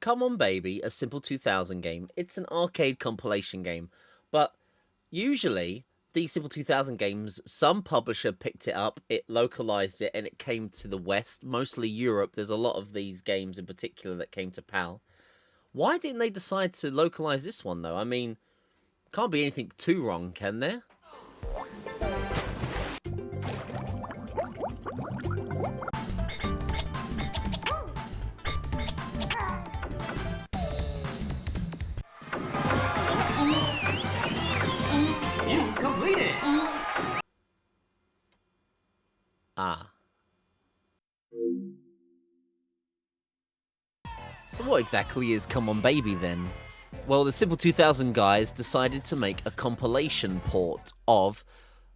Come On Baby, a simple 2000 game. It's an arcade compilation game, but usually these simple 2000 games, some publisher picked it up, it localized it, and it came to the West, mostly Europe. There's a lot of these games in particular that came to PAL. Why didn't they decide to localize this one though? I mean, can't be anything too wrong, can there? Ah. So what exactly is Come On Baby then? Well, the Simple 2000 guys decided to make a compilation port of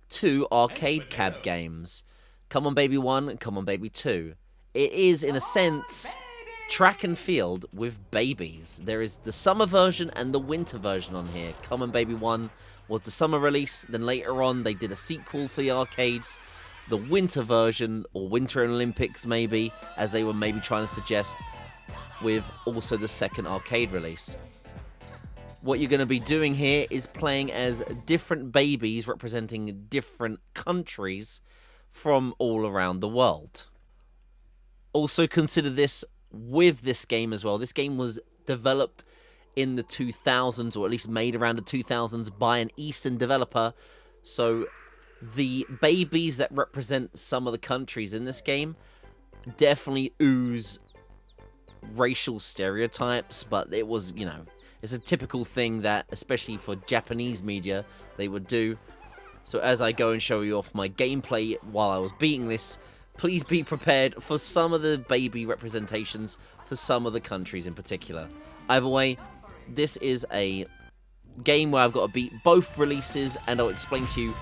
two arcade cab games. Come On Baby 1 and Come On Baby 2. It is, in a sense, track and field with babies. There is the summer version and the winter version on here. Come On Baby 1 was the summer release, then later on they did a sequel for the arcades. The winter version, or Winter Olympics maybe, as they were maybe trying to suggest, with also the second arcade release. What you're going to be doing here is playing as different babies representing different countries from all around the world. Also consider this with this game as well. This game was developed in the 2000s, or at least made around the 2000s by an Eastern developer. So the babies that represent some of the countries in this game definitely ooze racial stereotypes, but it was, you know, it's a typical thing that, especially for Japanese media, they would do. So as I go and show you off my gameplay while I was beating this, please be prepared for some of the baby representations for some of the countries in particular. Either way, this is a game where I've got to beat both releases, and I'll explain to you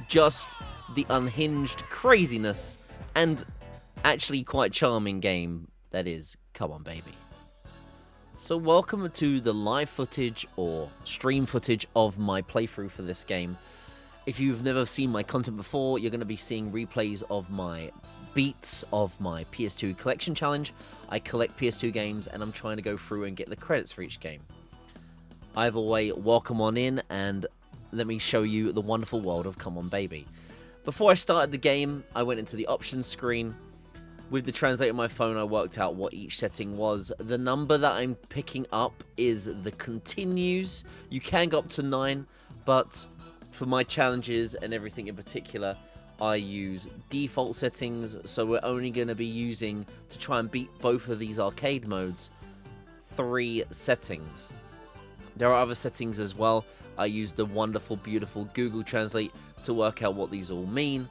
just the unhinged craziness and actually quite charming game that is Come On Baby. So welcome to the live footage or stream footage of my playthrough for this game. If you've never seen my content before, you're going to be seeing replays of my beats of my PS2 collection challenge. I collect PS2 games and I'm trying to go through and get the credits for each game. Either way, welcome on in and let me show you the wonderful world of Come On Baby. Before I started the game, I went into the options screen. With the translator on my phone, I worked out what each setting was. The number that I'm picking up is the continues. You can go up to 9, but for my challenges and everything in particular, I use default settings, so we're only going to be using, to try and beat both of these arcade modes, 3 settings. There are other settings as well. I used the wonderful, beautiful Google Translate to work out what these all mean,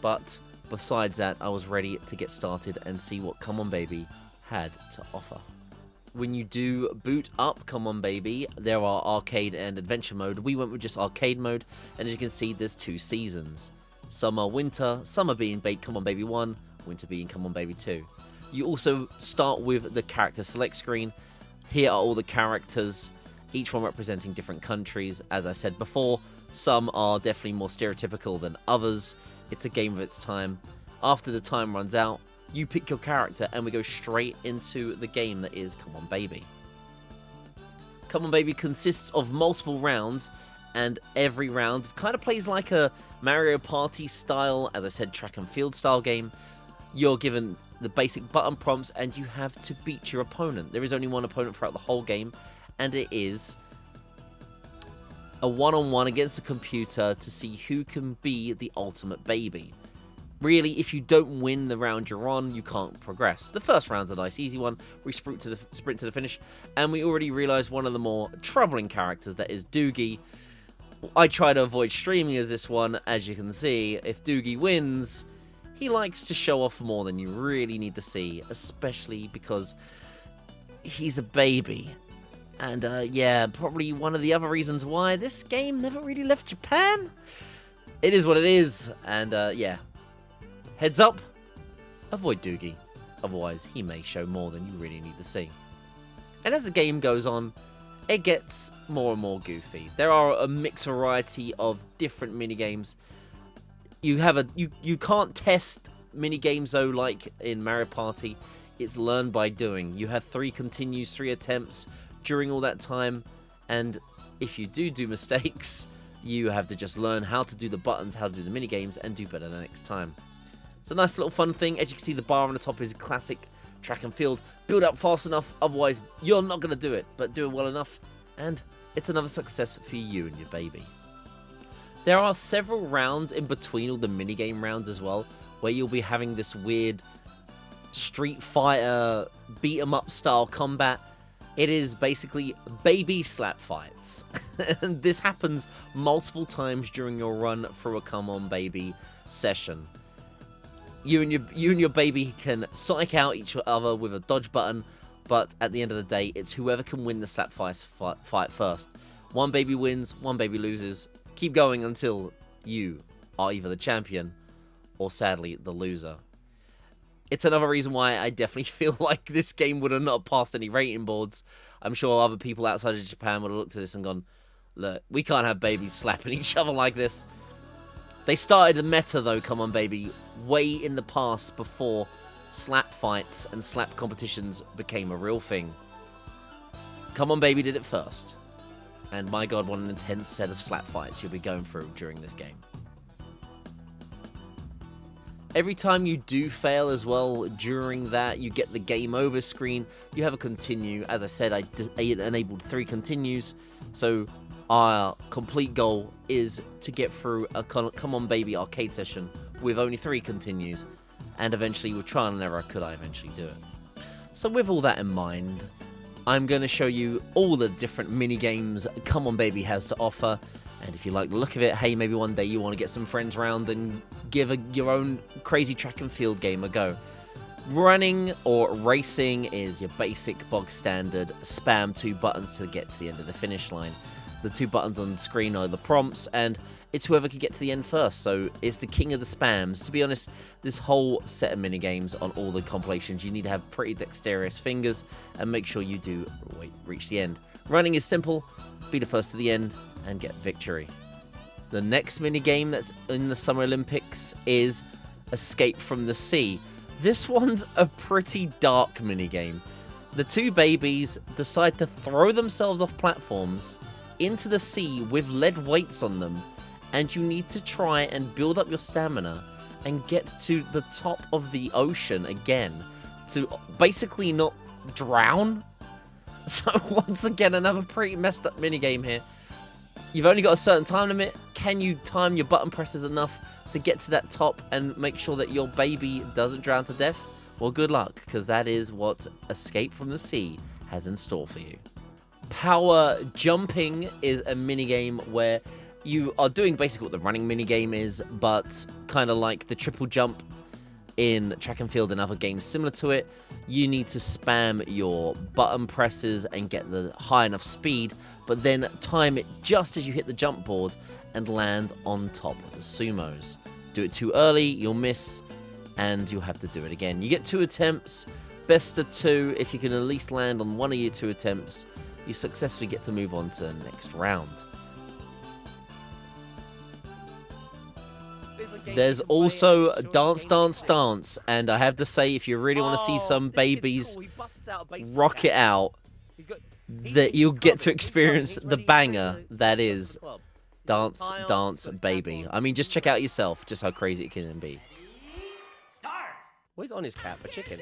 but besides that, I was ready to get started and see what Come On Baby had to offer. When you do boot up Come On Baby, there are arcade and adventure mode. We went with just arcade mode, and as you can see, there's 2 seasons. Summer, winter, summer being Come On Baby 1, winter being Come On Baby 2. You also start with the character select screen. Here are all the characters, each one representing different countries. As I said before, some are definitely more stereotypical than others. It's a game of its time. After the time runs out, you pick your character and we go straight into the game that is Come On Baby. Come On Baby consists of multiple rounds, and every round kind of plays like a Mario Party style, as I said, track and field style game. You're given the basic button prompts and you have to beat your opponent. There is only one opponent throughout the whole game, and it is a one-on-one against the computer to see who can be the ultimate baby. Really, if you don't win the round you're on, you can't progress. The first round's a nice easy one. We sprint to the finish, and we already realised one of the more troubling characters, that is Doogie. I try to avoid streaming as this one. As you can see, if Doogie wins, he likes to show off more than you really need to see, especially because he's a baby. And yeah, probably one of the other reasons why this game never really left Japan. It is what it is, and yeah. Heads up, avoid Doogie, otherwise he may show more than you really need to see. And as the game goes on, it gets more and more goofy. There are a mixed variety of different minigames. You can't test minigames though, like in Mario Party. It's learn by doing. You have 3 continues, 3 attempts during all that time, and if you do mistakes, you have to just learn how to do the buttons, how to do the mini games, and do better the next time. It's a nice little fun thing. As you can see, the bar on the top is a classic track and field. Build up fast enough, otherwise you're not going to do it, but do it well enough, and it's another success for you and your baby. There are several rounds in between all the minigame rounds as well, where you'll be having this weird Street Fighter beat-em-up style combat. It is basically baby slap fights. And this happens multiple times during your run through a Come On Baby session. You and your baby can psych out each other with a dodge button, but at the end of the day, it's whoever can win the slap fight first. One baby wins, one baby loses. Keep going until you are either the champion or, sadly, the loser. It's another reason why I definitely feel like this game would have not passed any rating boards. I'm sure other people outside of Japan would have looked at this and gone, look, we can't have babies slapping each other like this. They started the meta, though, Come On Baby, way in the past before slap fights and slap competitions became a real thing. Come On Baby did it first. And my god, what an intense set of slap fights you'll be going through during this game. Every time you do fail as well, during that, you get the game over screen. You have a continue. As I said, I enabled 3 continues. So our complete goal is to get through a Come On Baby arcade session with only 3 continues. And eventually, with trial and error, could I eventually do it? So with all that in mind, I'm going to show you all the different mini-games Come On Baby has to offer. And if you like the look of it, hey, maybe one day you want to get some friends round and give your own crazy track and field game a go. Running or racing is your basic bog standard spam 2 buttons to get to the end of the finish line. The 2 buttons on the screen are the prompts, and it's whoever can get to the end first, so it's the king of the spams. To be honest, this whole set of minigames on all the compilations, you need to have pretty dexterous fingers and make sure you do reach the end. Running is simple, be the first to the end and get victory. The next minigame that's in the Summer Olympics is Escape from the Sea. This one's a pretty dark minigame. The 2 babies decide to throw themselves off platforms into the sea with lead weights on them, and you need to try and build up your stamina and get to the top of the ocean again to basically not drown. So once again, another pretty messed up minigame here. You've only got a certain time limit. Can you time your button presses enough to get to that top and make sure that your baby doesn't drown to death? Well, good luck, because that is what Escape from the Sea has in store for you. Power jumping is a minigame where you are doing basically what the running minigame is, but kind of like the triple jump in track and field and other games similar to it. You need to spam your button presses and get the high enough speed, but then time it just as you hit the jump board and land on top of the sumos. Do it too early, you'll miss, and you'll have to do it again. You get 2 attempts, best of 2. If you can at least land on one of your 2 attempts, you successfully get to move on to the next round. There's also Dance Dance Dance, and I have to say, if you really want to see some babies rock it out, that you'll get to experience the banger that is Dance Dance Baby. I mean, just check out yourself just how crazy it can be. What is on his cap? A chicken?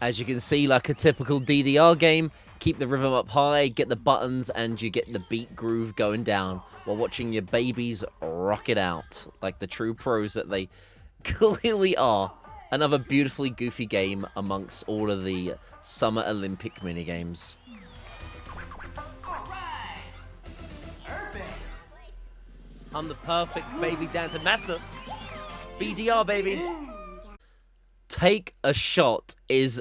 As you can see, like a typical DDR game, keep the rhythm up high, get the buttons, and you get the beat groove going down while watching your babies rock it out like the true pros that they clearly are. Another beautifully goofy game amongst all of the Summer Olympic minigames. I'm the perfect baby dancing master. BDR, baby. Take a Shot is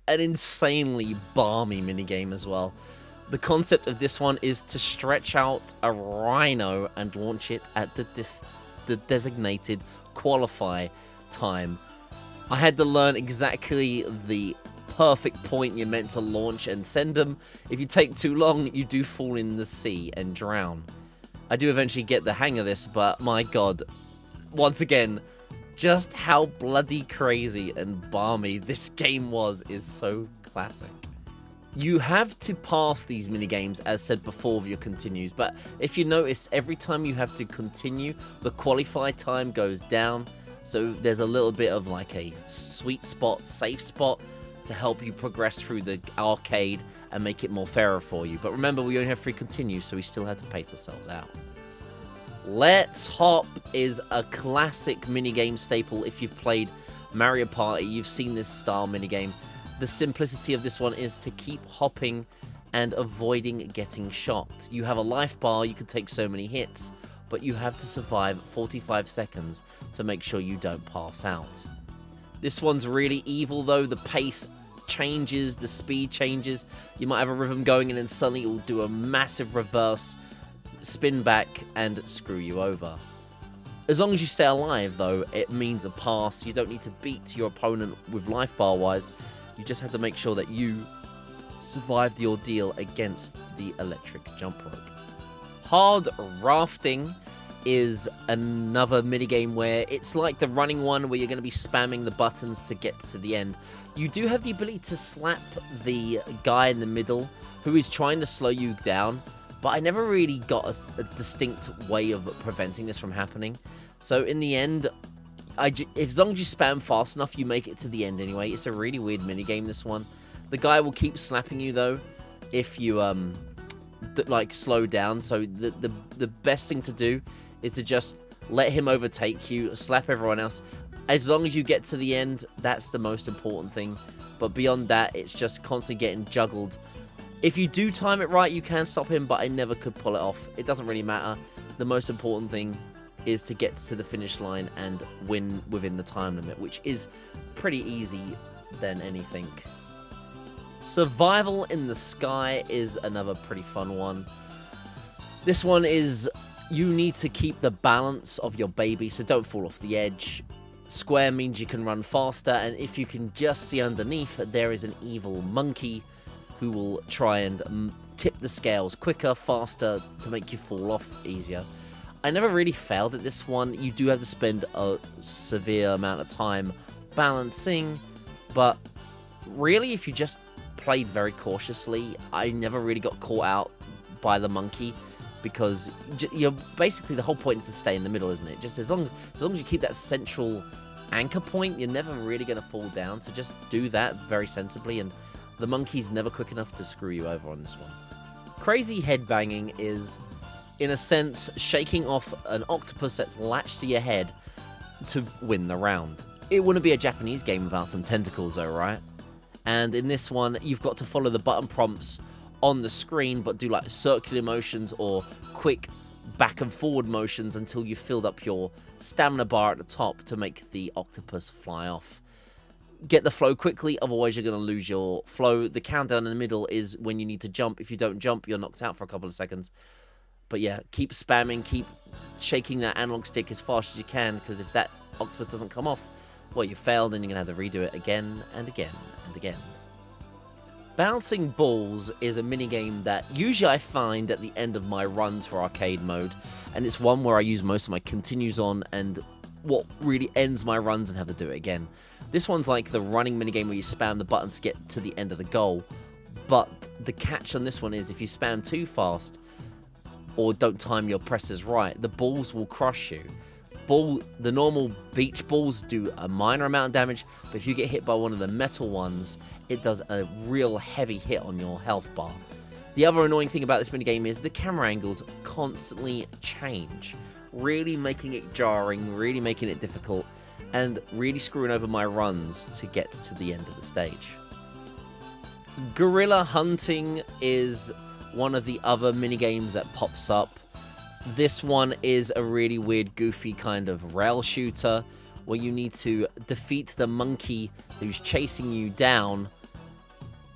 an insanely balmy minigame as well. The concept of this one is to stretch out a rhino and launch it at the designated qualify time. I had to learn exactly the perfect point you're meant to launch and send them. If you take too long, you do fall in the sea and drown. I do eventually get the hang of this, but my god, once again, just how bloody crazy and balmy this game was is so classic. You have to pass these minigames, as said before, with your continues, but if you notice, every time you have to continue, the qualify time goes down, so there's a little bit of like a sweet spot, safe spot, to help you progress through the arcade and make it more fairer for you. But remember, we only have 3 continues, so we still have to pace ourselves out. Let's Hop is a classic minigame staple. If you've played Mario Party, you've seen this style minigame. The simplicity of this one is to keep hopping and avoiding getting shot. You have a life bar, you can take so many hits, but you have to survive 45 seconds to make sure you don't pass out. This one's really evil though, the pace changes, the speed changes. You might have a rhythm going and then suddenly it will do a massive reverse, spin back and screw you over. As long as you stay alive though, it means a pass. You don't need to beat your opponent with life bar wise. You just have to make sure that you survive the ordeal against the electric jump rope. Hard Rafting is another minigame where it's like the running one where you're going to be spamming the buttons to get to the end. You do have the ability to slap the guy in the middle who is trying to slow you down, but I never really got a distinct way of preventing this from happening. So in the end, as long as you spam fast enough, you make it to the end anyway. It's a really weird minigame, this one. The guy will keep slapping you though if you like slow down. So the best thing to do is to just let him overtake you, slap everyone else. As long as you get to the end, that's the most important thing. But beyond that, it's just constantly getting juggled. If you do time it right, you can stop him, but I never could pull it off. It doesn't really matter. The most important thing is to get to the finish line and win within the time limit, which is pretty easy than anything. Survival in the Sky is another pretty fun one. This one is, you need to keep the balance of your baby, so don't fall off the edge. Square means you can run faster, and if you can just see underneath, there is an evil monkey who will try and tip the scales quicker, faster, to make you fall off easier. I never really failed at this one. You do have to spend a severe amount of time balancing, but really, if you just played very cautiously, I never really got caught out by the monkey, because you're basically, the whole point is to stay in the middle, isn't it? Just as long as you keep that central anchor point, you're never really going to fall down, so just do that very sensibly, and the monkey's never quick enough to screw you over on this one. Crazy headbanging is, in a sense, shaking off an octopus that's latched to your head to win the round. It wouldn't be a Japanese game without some tentacles though, right? And in this one, you've got to follow the button prompts on the screen, but do like circular motions or quick back and forward motions until you filled up your stamina bar at the top to make the octopus fly off. Get the flow quickly, otherwise you're going to lose your flow. The countdown in the middle is when you need to jump. If you don't jump, you're knocked out for a couple of seconds. But yeah, keep spamming, keep shaking that analog stick as fast as you can, because if that octopus doesn't come off, well, you failed and you're going to have to redo it again and again and again. Bouncing Balls is a minigame that usually I find at the end of my runs for arcade mode, and it's one where I use most of my continues on and what really ends my runs and have to do it again. This one's like the running minigame where you spam the buttons to get to the end of the goal, but the catch on this one is if you spam too fast or don't time your presses right, the balls will crush you. The normal beach balls do a minor amount of damage, but if you get hit by one of the metal ones, it does a real heavy hit on your health bar. The other annoying thing about this minigame is the camera angles constantly change, really making it jarring, really making it difficult, and really screwing over my runs to get to the end of the stage. Gorilla Hunting is one of the other minigames that pops up. This one is a really weird, goofy kind of rail shooter where you need to defeat the monkey who's chasing you down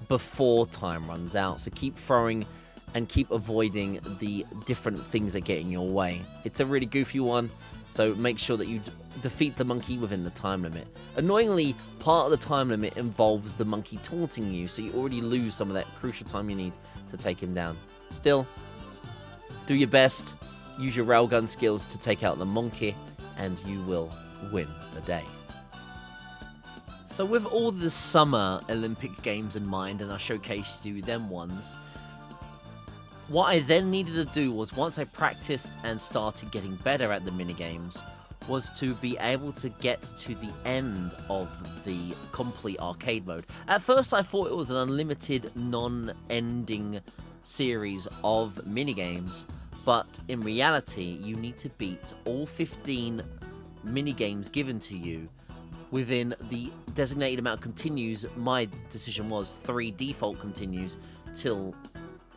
before time runs out. So keep throwing and keep avoiding the different things that get in your way. It's a really goofy one, so make sure that you defeat the monkey within the time limit. Annoyingly, part of the time limit involves the monkey taunting you, so you already lose some of that crucial time you need to take him down. Still, do your best, use your railgun skills to take out the monkey, and you will win the day. So with all the Summer Olympic Games in mind, and I showcased you them ones, what I then needed to do was, once I practiced and started getting better at the minigames, was to be able to get to the end of the complete arcade mode. At first I thought it was an unlimited, non-ending series of minigames, but in reality you need to beat all 15 minigames given to you within the designated amount of continues. My decision was 3 default continues till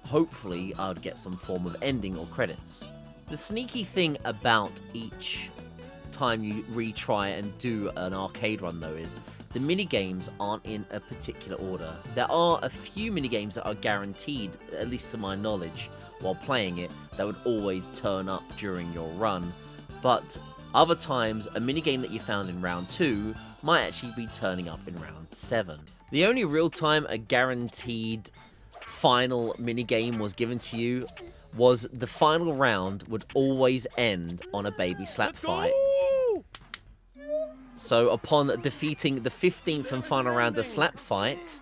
hopefully I would get some form of ending or credits. The sneaky thing about each time you retry and do an arcade run though is the minigames aren't in a particular order. There are a few minigames that are guaranteed, at least to my knowledge, while playing it, that would always turn up during your run, but other times a minigame that you found in round 2 might actually be turning up in round 7. The only real time a guaranteed final minigame was given to you was the final round would always end on a baby slap fight. So upon defeating the 15th and final round of slap fight,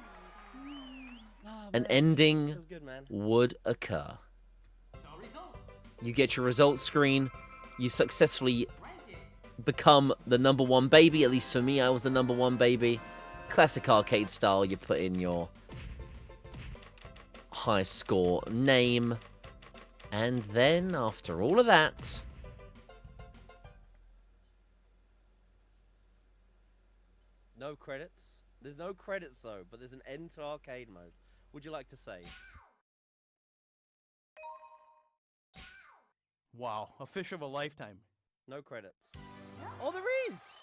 an ending would occur. You get your results screen, you successfully become the #1 baby. At least for me, I was the #1 baby. Classic arcade style, you put in your high score name, and then after all of that, no credits. There's no credits though, but there's an end to arcade mode. Would you like to save? Wow, a fish of a lifetime. No credits. Oh, there is!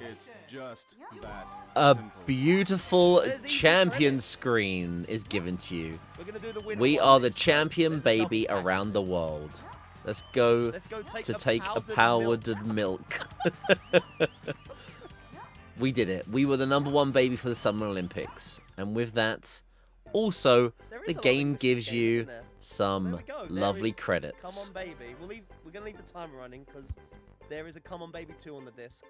It's just that A simple. beautiful champion screen is given to you. We are the champion baby around the world. Let's go to take a powdered milk. We did it. We were the #1 baby for the Summer Olympics. And with that, also, the game gives you some lovely credits. Come on, baby. We're going to leave the timer running because there is a Come on Baby 2 on the disc.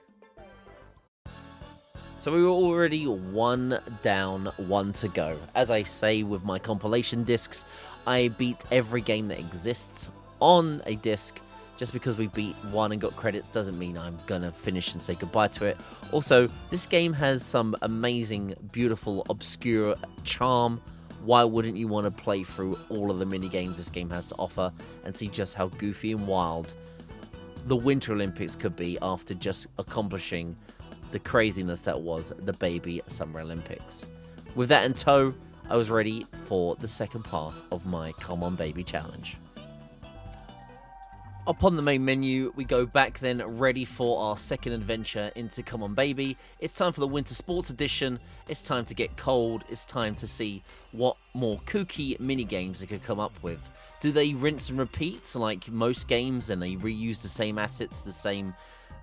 So we were already 1 down, 1 to go. As I say with my compilation discs, I beat every game that exists on a disc. Just because we beat 1 and got credits doesn't mean I'm gonna finish and say goodbye to it. Also, this game has some amazing, beautiful, obscure charm. Why wouldn't you want to play through all of the mini games this game has to offer and see just how goofy and wild the Winter Olympics could be after just accomplishing the craziness that was the baby Summer Olympics. With that in tow, I was ready for the second part of my Come On Baby challenge. Upon the main menu, we go back then, ready for our second adventure into Come On Baby. It's time for the Winter Sports Edition. It's time to get cold. It's time to see what more kooky mini-games they could come up with. Do they rinse and repeat like most games and they reuse the same assets, the same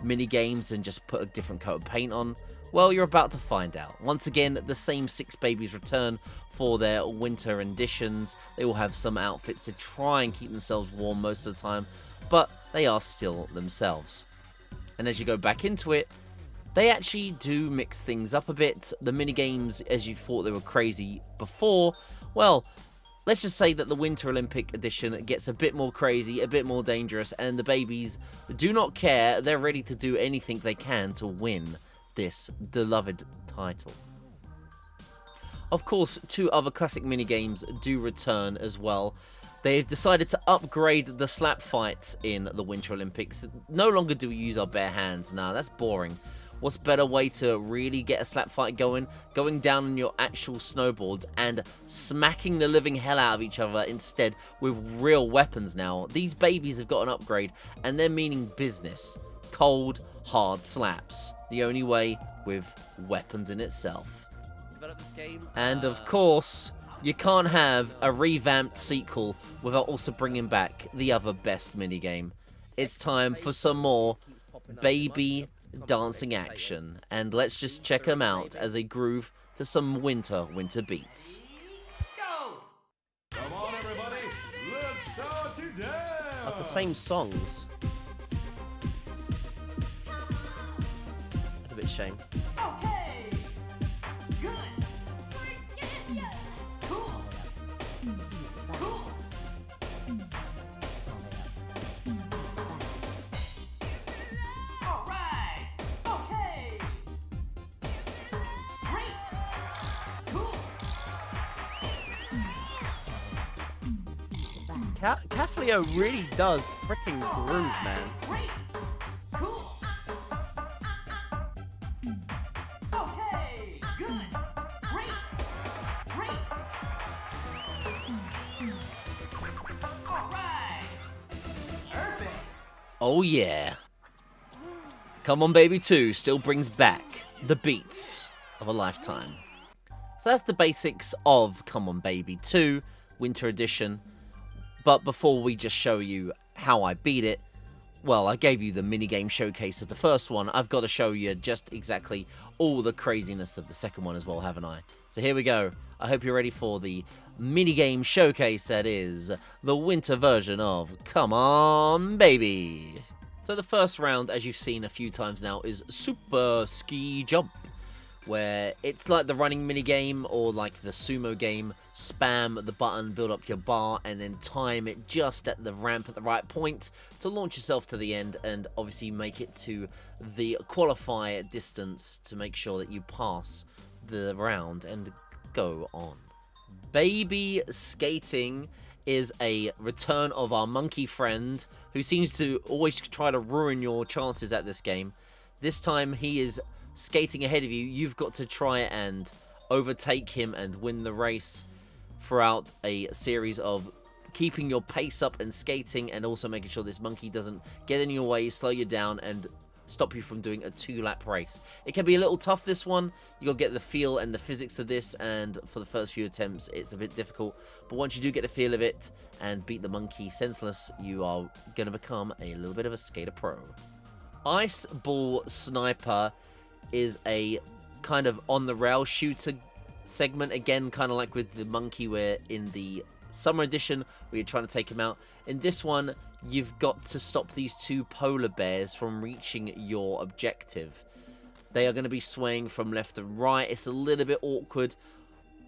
mini-games and just put a different coat of paint on? Well, you're about to find out. Once again, the same 6 babies return for their winter editions. They will have some outfits to try and keep themselves warm most of the time, but they are still themselves. And as you go back into it, they actually do mix things up a bit. The minigames, as you thought they were crazy before, well, let's just say that the Winter Olympic edition gets a bit more crazy, a bit more dangerous, and the babies do not care. They're ready to do anything they can to win this beloved title. Of course, 2 other classic minigames do return as well. They've decided to upgrade the slap fights in the Winter Olympics. No longer do we use our bare hands. Nah, that's boring. What's a better way to really get a slap fight going? Going down on your actual snowboards and smacking the living hell out of each other instead with real weapons now. These babies have got an upgrade and they're meaning business. Cold, hard slaps. The only way with weapons in itself. And of course, You can't have a revamped sequel without also bringing back the other best minigame. It's time for some more baby dancing action, and let's just check them out as they groove to some winter beats. Come on, everybody. Let's start to dance. That's the same songs. That's a bit shame. Okay. Good. Cool. Cool. All right. Okay. Great. Cool. Cafleo really does freaking groove, man. Great. Cool. Okay. Good. Great. Great. All right. Perfect. Oh yeah. Come On Baby 2 still brings back the beats of a lifetime. So that's the basics of Come On Baby 2 Winter Edition. But before we just show you how I beat it, well, I gave you the minigame showcase of the first one. I've got to show you just exactly all the craziness of the second one as well, haven't I? So here we go. I hope you're ready for the minigame showcase that is the winter version of Come On Baby. So the first round, as you've seen a few times now, is Super Ski Jump, where it's like the running minigame or like the sumo game. Spam the button, build up your bar, and then time it just at the ramp at the right point to launch yourself to the end and obviously make it to the qualifier distance to make sure that you pass the round and go on. Baby skating is a return of our monkey friend who seems to always try to ruin your chances at this game. This time he is skating ahead of you. You've got to try and overtake him and win the race throughout a series of keeping your pace up and skating, and also making sure this monkey doesn't get in your way, slow you down, and stop you from doing a 2-lap race. It can be a little tough, this one. You gotta get the feel and the physics of this, and for the first few attempts it's a bit difficult, but once you do get the feel of it and beat the monkey senseless, you are gonna become a little bit of a skater pro. Ice Ball Sniper is a kind of on the rail shooter segment, again kind of like with the monkey where in the summer edition where you're trying to take him out. In this one you've got to stop these two polar bears from reaching your objective. They are going to be swaying from left to right. It's a little bit awkward.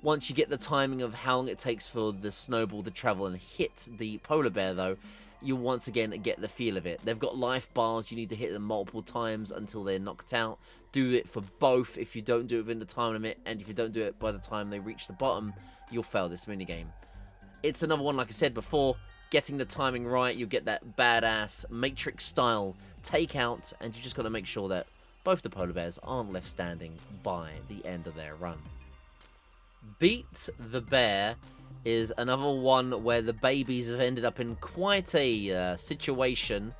Once you get the timing of how long it takes for the snowball to travel and hit the polar bear though, you'll once again get the feel of it. They've got life bars. You need to hit them multiple times until they're knocked out. Do it for both. If you don't do it within the time limit, and if you don't do it by the time they reach the bottom, you'll fail this minigame. It's another one, like I said before, getting the timing right, you'll get that badass Matrix style takeout, and you just got to make sure that both the polar bears aren't left standing by the end of their run. Beat the Bear is another one where the babies have ended up in quite a situation.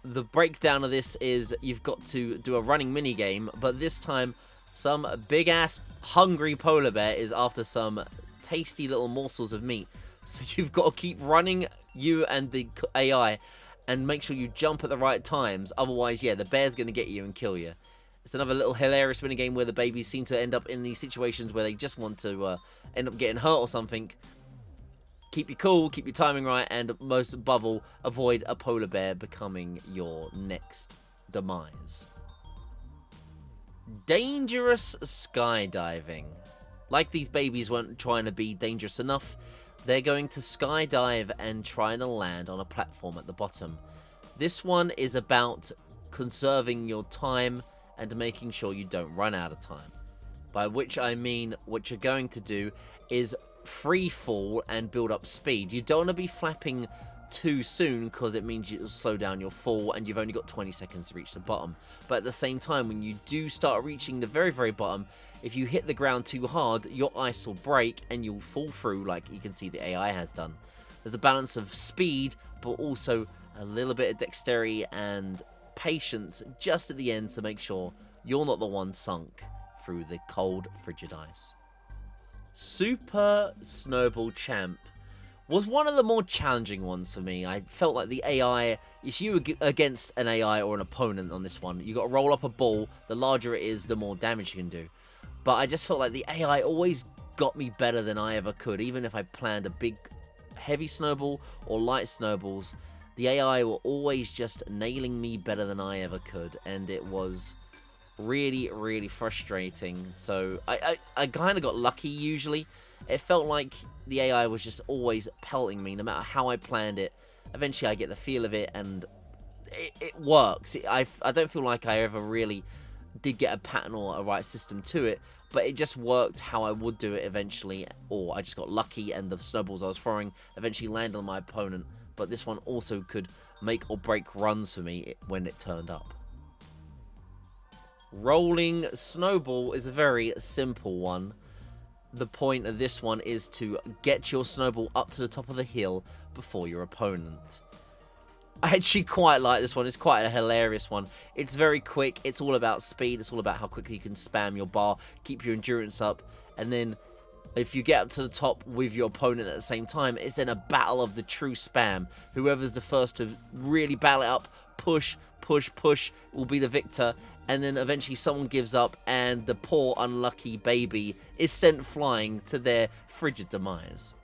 The breakdown of this is you've got to do a running minigame, but this time some big-ass hungry polar bear is after some tasty little morsels of meat. So you've got to keep running, you and the AI, and make sure you jump at the right times. Otherwise, yeah, the bear's going to get you and kill you. It's another little hilarious minigame where the babies seem to end up in these situations where they just want to end up getting hurt or something. Keep your cool, keep your timing right, and most above all, avoid a polar bear becoming your next demise. Dangerous skydiving. Like these babies weren't trying to be dangerous enough, they're going to skydive and trying to land on a platform at the bottom. This one is about conserving your time and making sure you don't run out of time. By which I mean what you're going to do is free fall and build up speed. You don't want to be flapping too soon because it means you'll slow down your fall and you've only got 20 seconds to reach the bottom. But at the same time, when you do start reaching the very, very bottom, if you hit the ground too hard, your ice will break and you'll fall through like you can see the AI has done. There's a balance of speed, but also a little bit of dexterity and patience just at the end to make sure you're not the one sunk through the cold, frigid ice. Super Snowball Champ was one of the more challenging ones for me. I felt like the AI, it's you against an AI or an opponent on this one. You got to roll up a ball. The larger it is, the more damage you can do. But I just felt like the AI always got me better than I ever could. Even if I planned a big, heavy snowball or light snowballs, the AI were always just nailing me better than I ever could. And it was really, really frustrating. So I kind of got lucky usually. It felt like the AI was just always pelting me no matter how I planned it. Eventually I get the feel of it and it works. I don't feel like I ever really did get a pattern or a right system to it, but it just worked how I would do it eventually, or I just got lucky and the snowballs I was throwing eventually landed on my opponent. But this one also could make or break runs for me when it turned up. Rolling Snowball is a very simple one. The point of this one is to get your snowball up to the top of the hill before your opponent. I actually quite like this one. It's quite a hilarious one. It's very quick. It's all about speed. It's all about how quickly you can spam your bar, keep your endurance up, and then if you get up to the top with your opponent at the same time, it's then a battle of the true spam. Whoever's the first to really battle it up, push, push, push, will be the victor. And then eventually someone gives up and the poor unlucky baby is sent flying to their frigid demise.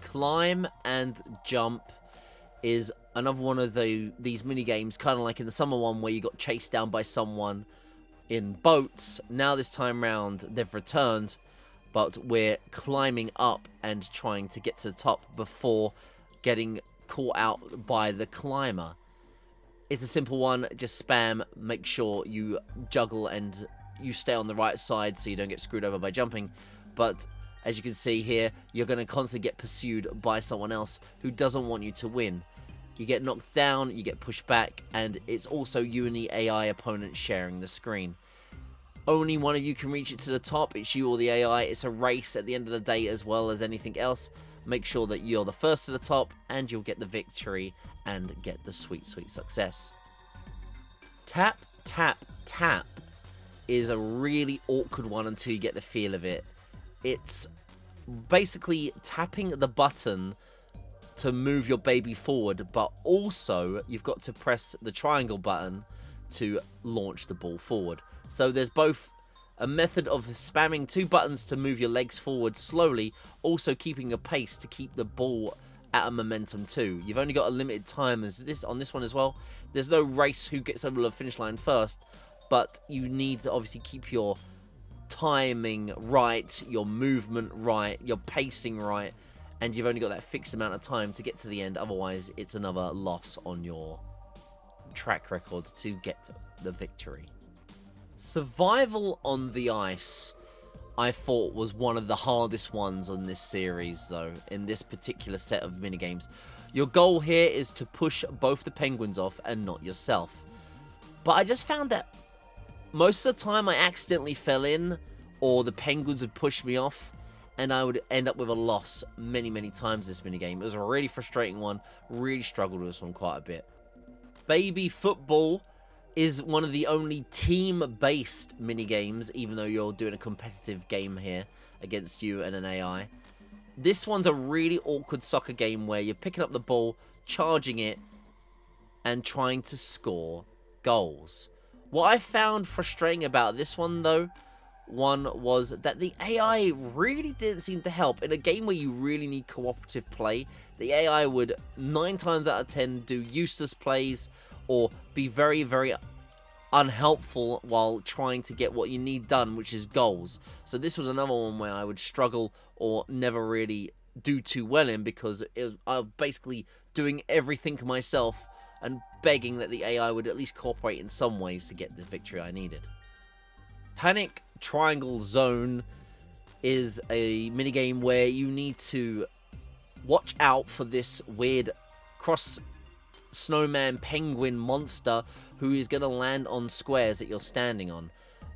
Climb and Jump is another one of these mini games, kind of like in the summer one where you got chased down by someone in boats. Now this time round they've returned, but we're climbing up and trying to get to the top before getting caught out by the climber. It's a simple one, just spam, make sure you juggle and you stay on the right side so you don't get screwed over by jumping. But as you can see here, you're going to constantly get pursued by someone else who doesn't want you to win. You get knocked down, you get pushed back, and it's also you and the AI opponent sharing the screen. Only one of you can reach it to the top, it's you or the AI. It's a race at the end of the day as well as anything else. Make sure that you're the first to the top and you'll get the victory and get the sweet, sweet success. Tap, tap, tap is a really awkward one until you get the feel of it. It's basically tapping the button to move your baby forward, but also you've got to press the triangle button to launch the ball forward. So there's both a method of spamming two buttons to move your legs forward slowly, also keeping a pace to keep the ball at a momentum too. You've only got a limited time on this one as well. There's no race who gets over the finish line first, but you need to obviously keep your timing right, your movement right, your pacing right, and you've only got that fixed amount of time to get to the end. Otherwise, it's another loss on your track record to get the victory. Survival on the ice, I thought, was one of the hardest ones on this series, though, in this particular set of minigames. Your goal here is to push both the penguins off and not yourself. But I just found that most of the time I accidentally fell in, or the penguins would push me off, and I would end up with a loss many, many times this minigame. It was a really frustrating one, really struggled with this one quite a bit. Baby football is one of the only team-based minigames, even though you're doing a competitive game here against you and an AI. This one's a really awkward soccer game where you're picking up the ball, charging it, and trying to score goals. What I found frustrating about this one, though, was that the AI really didn't seem to help. In a game where you really need cooperative play, the AI would 9 times out of 10 do useless plays or be very, very unhelpful while trying to get what you need done, which is goals. So this was another one where I would struggle or never really do too well in, because I was basically doing everything myself and begging that the AI would at least cooperate in some ways to get the victory I needed. Panic Triangle Zone is a minigame where you need to watch out for this weird cross snowman penguin monster who is going to land on squares that you're standing on.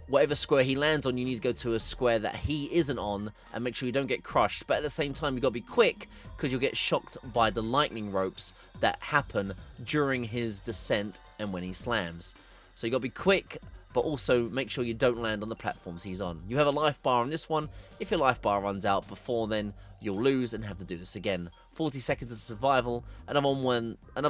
Whatever square he lands on, you need to go to a square that he isn't on and make sure you don't get crushed. But at the same time, you've got to be quick, because you'll get shocked by the lightning ropes that happen during his descent and when he slams. So you got to be quick, but also make sure you don't land on the platforms he's on. You have a life bar on this one. If your life bar runs out before then, you'll lose and have to do this again. 40 seconds of survival. Another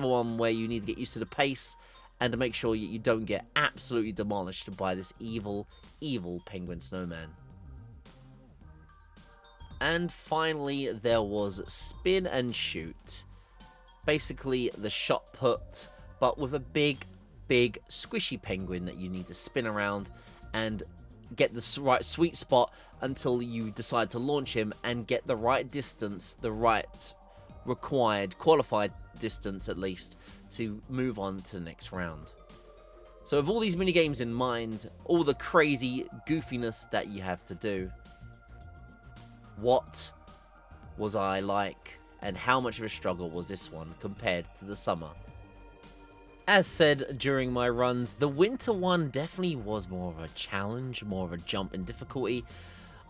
one where you need to get used to the pace and to make sure you don't get absolutely demolished by this evil, evil penguin snowman. And finally, there was spin and shoot. Basically, the shot put, but with a big, big, squishy penguin that you need to spin around and get the right sweet spot until you decide to launch him and get the right distance, the right required, qualified distance at least, to move on to the next round. So with all these minigames in mind, all the crazy goofiness that you have to do, what was I like, and how much of a struggle was this one compared to the summer? As said during my runs, the winter one definitely was more of a challenge, more of a jump in difficulty.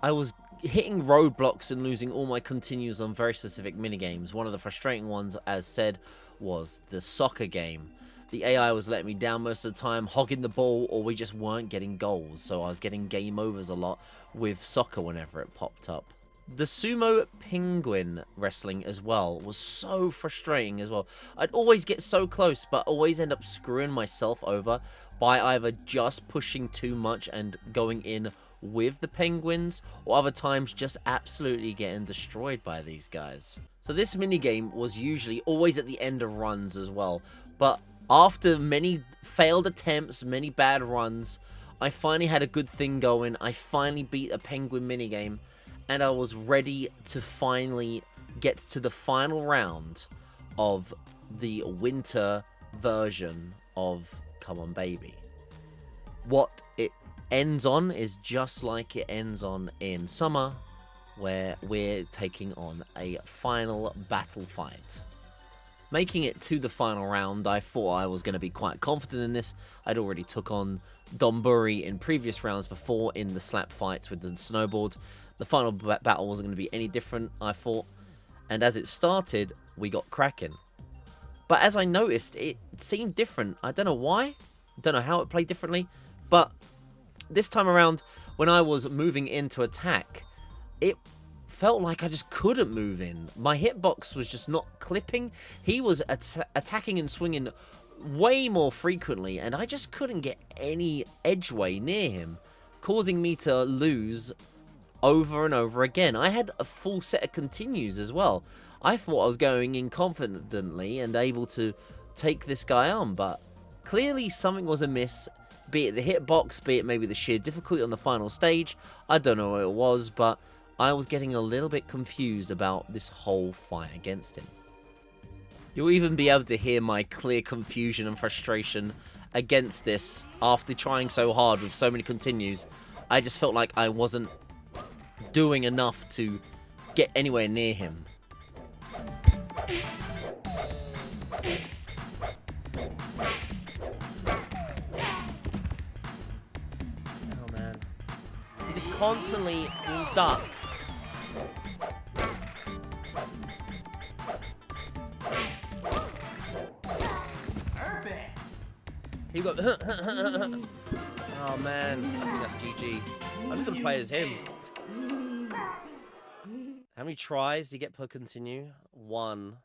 I was hitting roadblocks and losing all my continues on very specific minigames. One of the frustrating ones, as said, was the soccer game. The AI was letting me down most of the time, hogging the ball, or we just weren't getting goals, so I was getting game overs a lot with soccer whenever it popped up. The sumo penguin wrestling as well was so frustrating as well. I'd always get so close, but always end up screwing myself over by either just pushing too much and going in with the penguins, or other times just absolutely getting destroyed by these guys. So this minigame was usually always at the end of runs as well, but after many failed attempts, many bad runs, I finally had a good thing going. I finally beat a penguin minigame, and I was ready to finally get to the final round of the winter version of Come On Baby. What it ends on is just like it ends on in summer, where we're taking on a final battle fight. Making it to the final round, I thought I was going to be quite confident in this. I'd already took on Donburi in previous rounds before in the slap fights with the snowboard. The final battle wasn't going to be any different, I thought. And as it started, we got cracking. But as I noticed, it seemed different. I don't know why. I don't know how it played differently. But this time around, when I was moving into attack, it felt like I just couldn't move in. My hitbox was just not clipping. He was attacking and swinging way more frequently, and I just couldn't get any edgeway near him, causing me to lose over and over again. I had a full set of continues as well. I thought I was going in confidently and able to take this guy on, but clearly something was amiss, be it the hitbox, be it maybe the sheer difficulty on the final stage. I don't know what it was, but I was getting a little bit confused about this whole fight against him. You'll even be able to hear my clear confusion and frustration against this after trying so hard with so many continues. I just felt like I wasn't doing enough to get anywhere near him. Oh man. You just constantly duck. Perfect. He got. Oh man, I think that's GG. I'm just gonna play as him. How many tries do you get per continue? 1.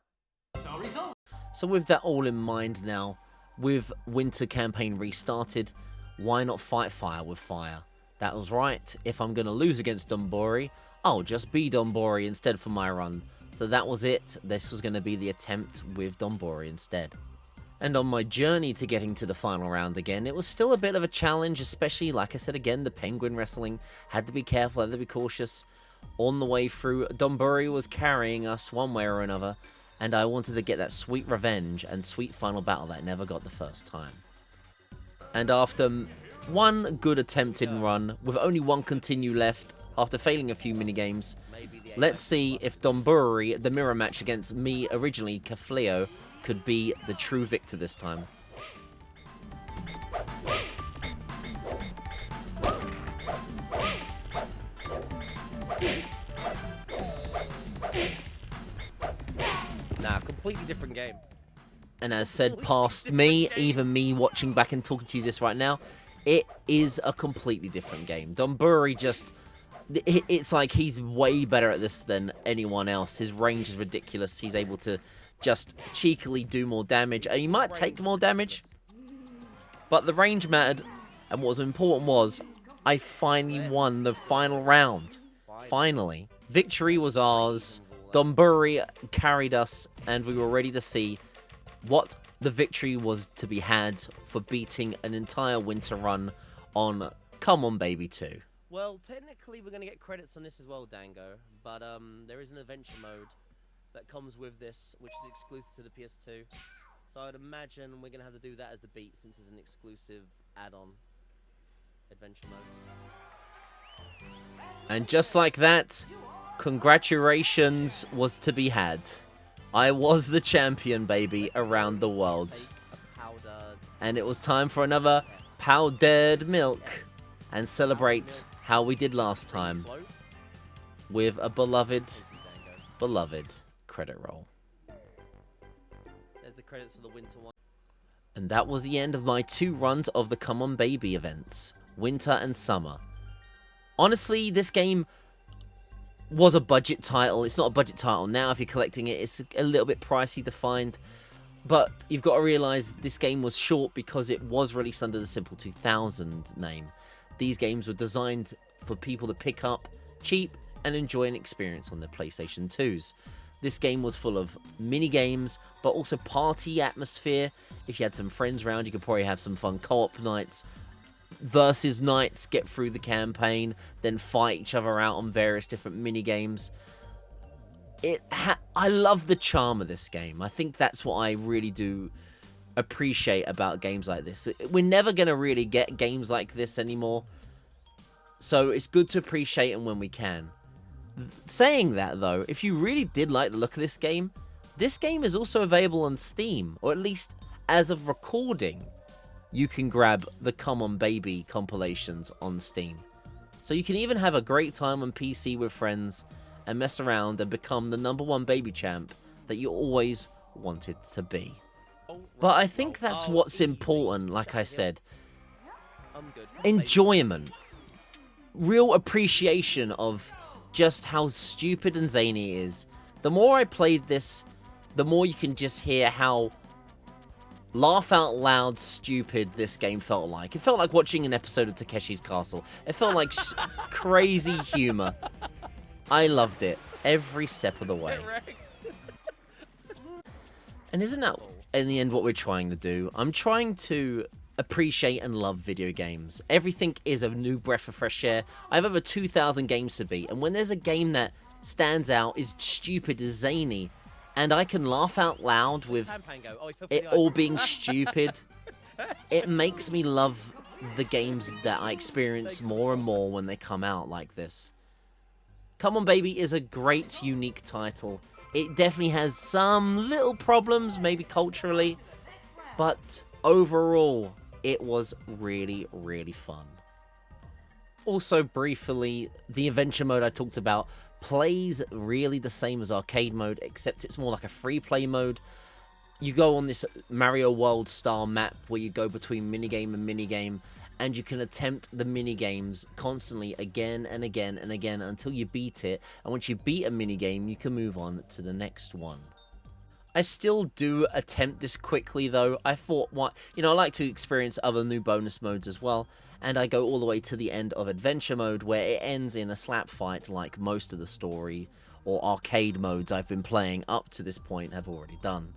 The result. So with that all in mind now, with winter campaign restarted, why not fight fire with fire? That was right. If I'm going to lose against Donburi, I'll just be Donburi instead for my run. So that was it. This was going to be the attempt with Donburi instead. And on my journey to getting to the final round again, it was still a bit of a challenge, especially, like I said again, the penguin wrestling. Had to be careful, had to be cautious. On the way through, Donburi was carrying us one way or another, and I wanted to get that sweet revenge and sweet final battle that I never got the first time. And after one good attempted run, with only one continue left, after failing a few minigames, let's see if Donburi, the mirror match against me originally, Kafleo, could be the true victor this time. Nah, completely different game. And as said past me, even me watching back and talking to you this right now, it is a completely different game. Donburi just... It's like he's way better at this than anyone else. His range is ridiculous. He's able to just cheekily do more damage. And he might take more damage, but the range mattered. And what was important was, I finally won the final round. Finally. Victory was ours. Donburi carried us, and we were ready to see what the victory was to be had for beating an entire winter run on Come On Baby 2. Well, technically we're going to get credits on this as well, Dango, but there is an adventure mode that comes with this, which is exclusive to the PS2. So I'd imagine we're going to have to do that as the beat, since it's an exclusive add-on adventure mode. And just like that, congratulations was to be had. I was the champion, baby, around the world. And it was time for another powdered milk and celebrate how we did last time with a beloved credit roll. There's the credits for the winter one. And that was the end of my 2 runs of the Come On Baby events, winter and summer. Honestly, this game was a budget title. It's not a budget title now. If you're collecting it, it's a little bit pricey to find. But you've got to realize this game was short because it was released under the Simple 2000 name. These games were designed for people to pick up cheap and enjoy an experience on their PlayStation 2s. This game was full of mini games, but also party atmosphere. If you had some friends around, you could probably have some fun co-op nights, versus nights, get through the campaign, then fight each other out on various different mini games. I love the charm of this game. I think that's what I really do appreciate about games like this. We're never going to really get games like this anymore, so it's good to appreciate them when we can. Saying that though, if you really did like the look of this game is also available on Steam, or at least as of recording, you can grab the Come On Baby compilations on Steam. So you can even have a great time on PC with friends and mess around and become the #1 baby champ that you always wanted to be. But I think that's what's important, like I said. Enjoyment. Real appreciation of just how stupid and zany it is. The more I played this, the more you can just hear how laugh out loud stupid this game felt like. It felt like watching an episode of Takeshi's Castle. It felt like crazy humor. I loved it every step of the way. And isn't that in the end what we're trying to do? I'm trying to appreciate and love video games. Everything is a new breath of fresh air. I have over 2,000 games to beat, and when there's a game that stands out, is stupid, is zany, and I can laugh out loud with it all being stupid, it makes me love the games that I experience more and more when they come out like this. Come On Baby is a great, unique title. It definitely has some little problems, maybe culturally, but overall, it was really, really fun. Also, briefly, the adventure mode I talked about plays really the same as arcade mode, except it's more like a free play mode. You go on this Mario World style map where you go between minigame and minigame, and you can attempt the minigames constantly again and again and again until you beat it. And once you beat a minigame, you can move on to the next one. I still do attempt this quickly though. I thought, I like to experience other new bonus modes as well. And I go all the way to the end of adventure mode, where it ends in a slap fight like most of the story or arcade modes I've been playing up to this point have already done.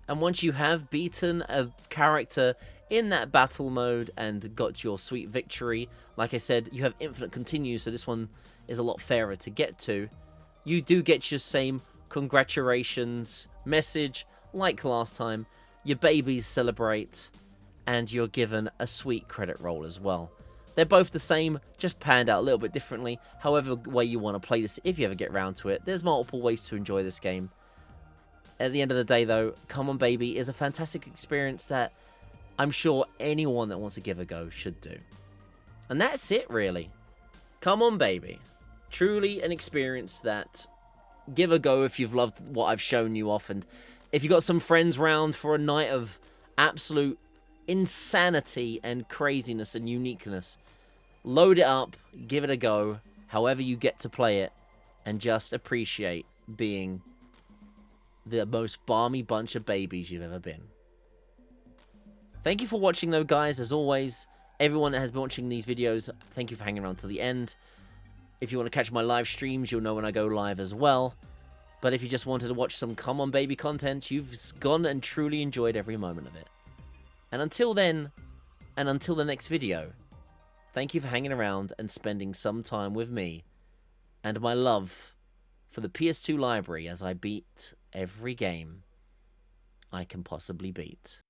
And once you have beaten a character in that battle mode and got your sweet victory, like I said, you have infinite continues, so this one is a lot fairer to get to. You do get your same congratulations message like last time. Your babies celebrate, and you're given a sweet credit roll as well. They're both the same, just panned out a little bit differently. However way you want to play this, if you ever get round to it, there's multiple ways to enjoy this game. At the end of the day though, Come On Baby is a fantastic experience that I'm sure anyone that wants to give a go should do. And that's it really. Come On Baby. Truly an experience that give a go if you've loved what I've shown you off, and If you got some friends round for a night of absolute insanity and craziness and uniqueness, load it up, give it a go, however you get to play it, and just appreciate being the most balmy bunch of babies you've ever been. Thank you for watching though, guys. As always, everyone that has been watching these videos, thank you for hanging around till the end. If you want to catch my live streams, you'll know when I go live as well. But if you just wanted to watch some Come On Baby content, you've gone and truly enjoyed every moment of it. And until then, and until the next video, thank you for hanging around and spending some time with me and my love for the PS2 library as I beat every game I can possibly beat.